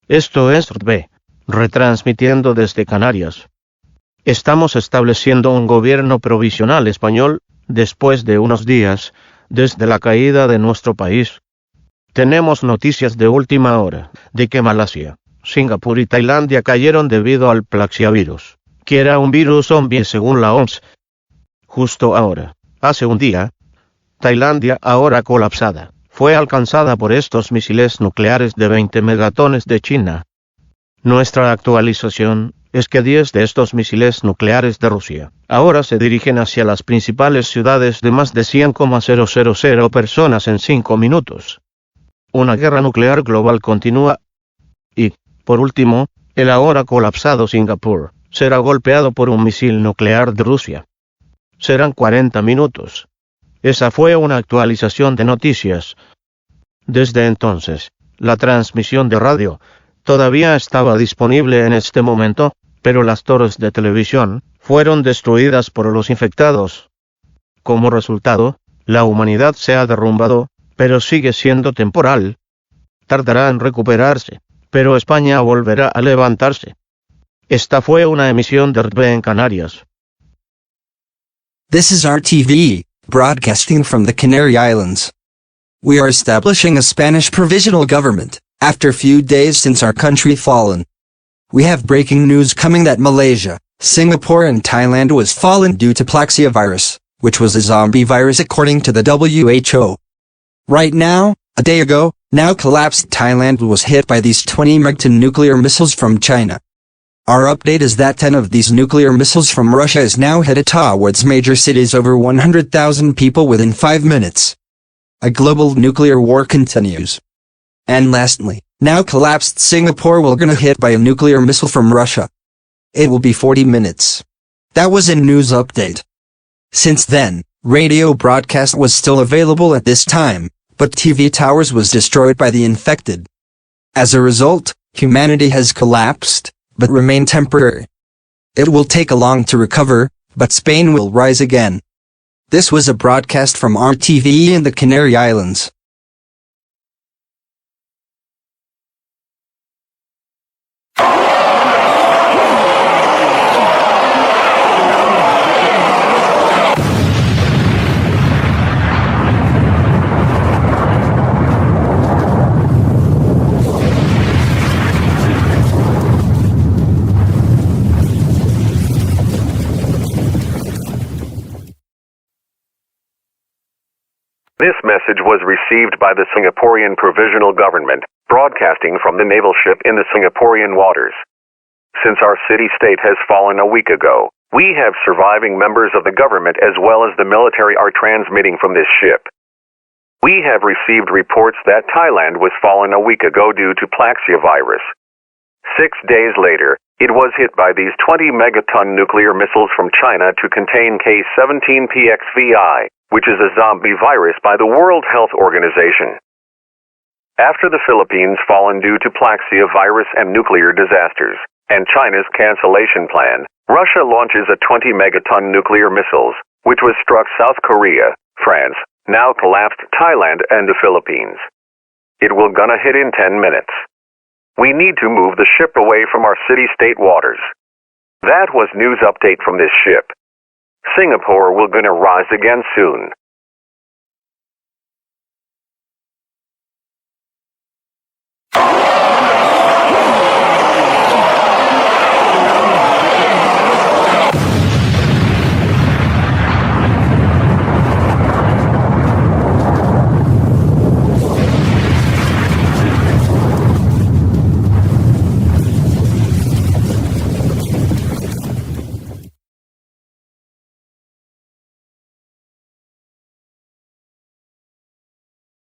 Esto es RB, retransmitiendo desde Canarias. Estamos estableciendo un gobierno provisional español, después de unos días, desde la caída de nuestro país. Tenemos noticias de última hora, de que Malasia, Singapur y Tailandia cayeron debido al Plaxiavirus, que era un virus zombie según la OMS. Justo ahora, hace un día, Tailandia, ahora colapsada, fue alcanzada por estos misiles nucleares de 20 megatones de China. Nuestra actualización es que 10 de estos misiles nucleares de Rusia ahora se dirigen hacia las principales ciudades de más de 100,000 personas en 5 minutos. Una guerra nuclear global continúa. Y, por último, el ahora colapsado Singapur será golpeado por un misil nuclear de Rusia. Serán 40 minutos. Esa fue una actualización de noticias. Desde entonces, la transmisión de radio todavía estaba disponible en este momento, pero las torres de televisión fueron destruidas por los infectados. Como resultado, la humanidad se ha derrumbado, pero sigue siendo temporal. Tardará en recuperarse, pero España volverá a levantarse. Esta fue una emisión de RB en Canarias. This is RTV, broadcasting from the Canary Islands. We are establishing a Spanish provisional government, after a few days since our country fallen. We have breaking news coming that Malaysia, Singapore and Thailand was fallen due to Plaxiavirus, which was a zombie virus according to the WHO. Right now, a day ago, now collapsed Thailand was hit by these 20 Megaton nuclear missiles from China. Our update is that 10 of these nuclear missiles from Russia is now headed towards major cities, over 100,000 people within 5 minutes. A global nuclear war continues. And lastly, now collapsed Singapore will gonna hit by a nuclear missile from Russia. It will be 40 minutes. That was a news update. Since then, radio broadcast was still available at this time, but TV towers was destroyed by the infected. As a result, humanity has collapsed, but remain temporary. It will take a long to recover, but Spain will rise again. This was a broadcast from RTV in the Canary Islands. This message was received by the Singaporean Provisional Government, broadcasting from the naval ship in the Singaporean waters. Since our city-state has fallen a week ago, we have surviving members of the government as well as the military are transmitting from this ship. We have received reports that Thailand was fallen a week ago due to Plaxiavirus. 6 days later, it was hit by these 20 megaton nuclear missiles from China to contain K17PXVI, which is a zombie virus by the World Health Organization. After the Philippines fallen due to Plaxiavirus and nuclear disasters, and China's cancellation plan, Russia launches a 20 megaton nuclear missiles, which was struck South Korea, France, now collapsed Thailand and the Philippines. It will gonna hit in 10 minutes. We need to move the ship away from our city-state waters. That was news update from this ship. Singapore will gonna rise again soon.